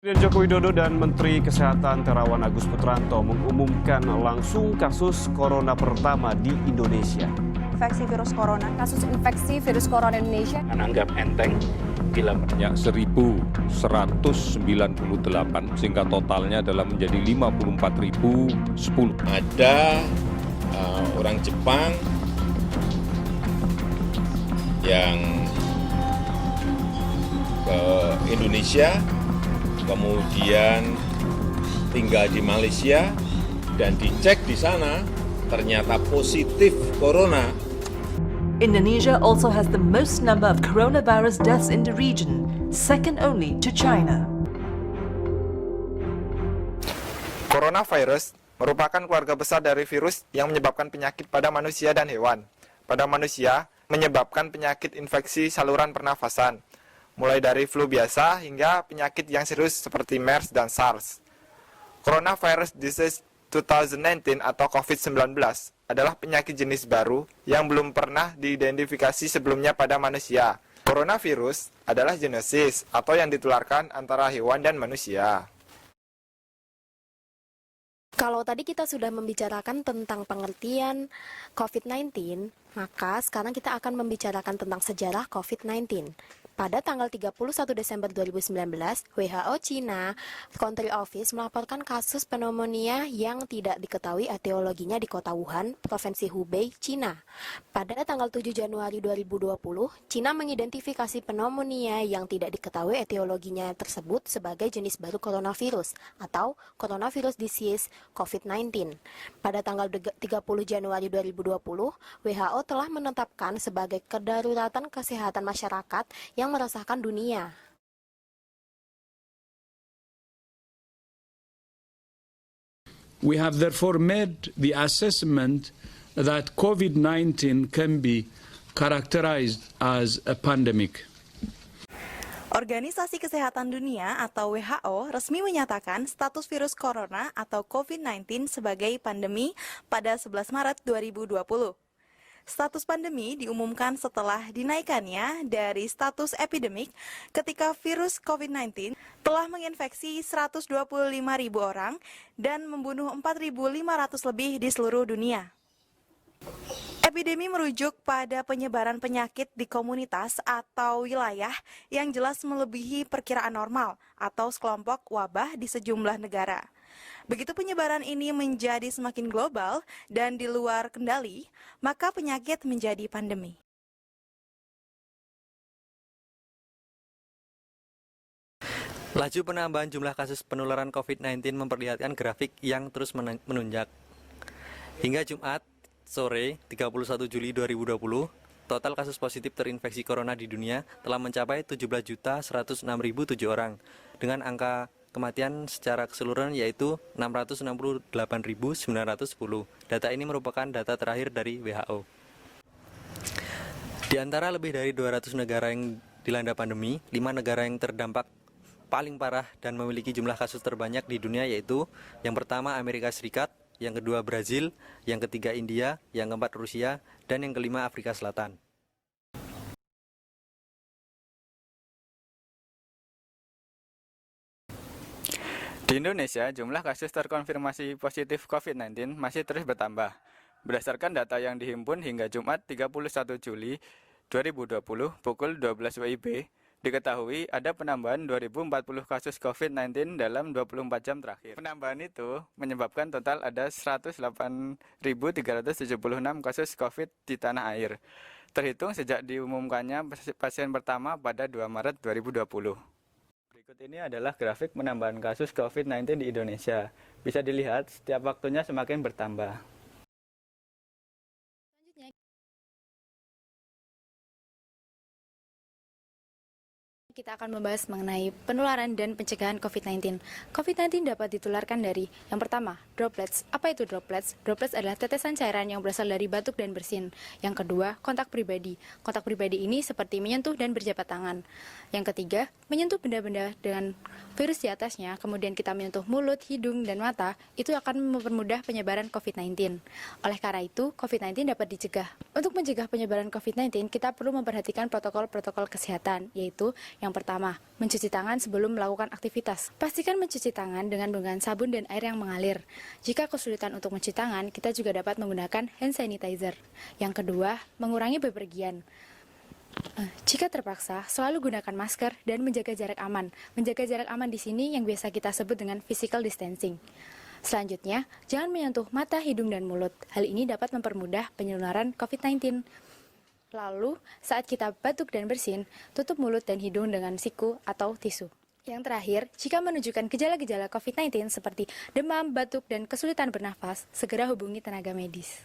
Presiden Joko Widodo dan Menteri Kesehatan Terawan Agus Putranto mengumumkan langsung kasus corona pertama di Indonesia. Kasus infeksi virus corona Indonesia. Anggap enteng bila banyak 1.198 sehingga totalnya adalah menjadi 54.010. Ada orang Jepang yang ke Indonesia, kemudian tinggal di Malaysia dan dicek di sana ternyata positif corona. Indonesia also has the most number of coronavirus deaths in the region, second only to China. Coronavirus merupakan keluarga besar dari virus yang menyebabkan penyakit pada manusia dan hewan. Pada manusia, menyebabkan penyakit infeksi saluran pernafasan, mulai dari flu biasa hingga penyakit yang serius seperti MERS dan SARS. Coronavirus Disease 2019 atau COVID-19 adalah penyakit jenis baru yang belum pernah diidentifikasi sebelumnya pada manusia. Coronavirus adalah zoonosis atau yang ditularkan antara hewan dan manusia. Kalau tadi kita sudah membicarakan tentang pengertian COVID-19, maka sekarang kita akan membicarakan tentang sejarah COVID-19. Pada tanggal 31 Desember 2019, WHO China Country Office melaporkan kasus pneumonia yang tidak diketahui etiologinya di kota Wuhan, Provinsi Hubei, China. Pada tanggal 7 Januari 2020, China mengidentifikasi pneumonia yang tidak diketahui etiologinya tersebut sebagai jenis baru coronavirus atau coronavirus disease COVID-19. Pada tanggal 30 Januari 2020, WHO telah menetapkan sebagai kedaruratan kesehatan masyarakat yang meresahkan dunia. We have therefore made the assessment that COVID-19 can be characterized as a pandemic. Organisasi Kesehatan Dunia atau WHO resmi menyatakan status virus corona atau COVID-19 sebagai pandemi pada 11 Maret 2020. Status pandemi diumumkan setelah dinaikannya dari status epidemik ketika virus COVID-19 telah menginfeksi 125.000 orang dan membunuh 4.500 lebih di seluruh dunia. Epidemi merujuk pada penyebaran penyakit di komunitas atau wilayah yang jelas melebihi perkiraan normal atau sekelompok wabah di sejumlah negara. Begitu penyebaran ini menjadi semakin global dan di luar kendali, maka penyakit menjadi pandemi. Laju penambahan jumlah kasus penularan COVID-19 memperlihatkan grafik yang terus menunjak. Hingga Jumat sore 31 Juli 2020, total kasus positif terinfeksi corona di dunia telah mencapai 17.106.007 orang dengan angka kematian secara keseluruhan yaitu 668.910. Data ini merupakan data terakhir dari WHO. Di antara lebih dari 200 negara yang dilanda pandemi, 5 negara yang terdampak paling parah dan memiliki jumlah kasus terbanyak di dunia yaitu yang pertama Amerika Serikat, yang kedua Brazil, yang ketiga India, yang keempat Rusia, dan yang kelima Afrika Selatan. Di Indonesia, jumlah kasus terkonfirmasi positif COVID-19 masih terus bertambah. Berdasarkan data yang dihimpun hingga Jumat 31 Juli 2020 pukul 12 WIB, diketahui ada penambahan 2.040 kasus COVID-19 dalam 24 jam terakhir. Penambahan itu menyebabkan total ada 108.376 kasus COVID di tanah air, terhitung sejak diumumkannya pasien pertama pada 2 Maret 2020. Berikut ini adalah grafik penambahan kasus COVID-19 di Indonesia. Bisa dilihat setiap waktunya semakin bertambah. Kita akan membahas mengenai penularan dan pencegahan COVID-19. COVID-19 dapat ditularkan dari yang pertama, droplets. Apa itu droplets? Droplets adalah tetesan cairan yang berasal dari batuk dan bersin. Yang kedua, kontak pribadi. Kontak pribadi ini seperti menyentuh dan berjabat tangan. Yang ketiga, menyentuh benda-benda dengan virus di atasnya, kemudian kita menyentuh mulut, hidung, dan mata, itu akan mempermudah penyebaran COVID-19. Oleh karena itu, COVID-19 dapat dicegah. Untuk mencegah penyebaran COVID-19, kita perlu memperhatikan protokol-protokol kesehatan, yaitu Yang pertama, mencuci tangan sebelum melakukan aktivitas. Pastikan mencuci tangan dengan sabun dan air yang mengalir. Jika kesulitan untuk mencuci tangan, kita juga dapat menggunakan hand sanitizer. Yang kedua, mengurangi bepergian. Jika terpaksa, selalu gunakan masker dan menjaga jarak aman. Menjaga jarak aman di sini yang biasa kita sebut dengan physical distancing. Selanjutnya, jangan menyentuh mata, hidung, dan mulut. Hal ini dapat mempermudah penularan COVID-19. Lalu, saat kita batuk dan bersin, tutup mulut dan hidung dengan siku atau tisu. Yang terakhir, jika menunjukkan gejala-gejala COVID-19 seperti demam, batuk, dan kesulitan bernafas, segera hubungi tenaga medis.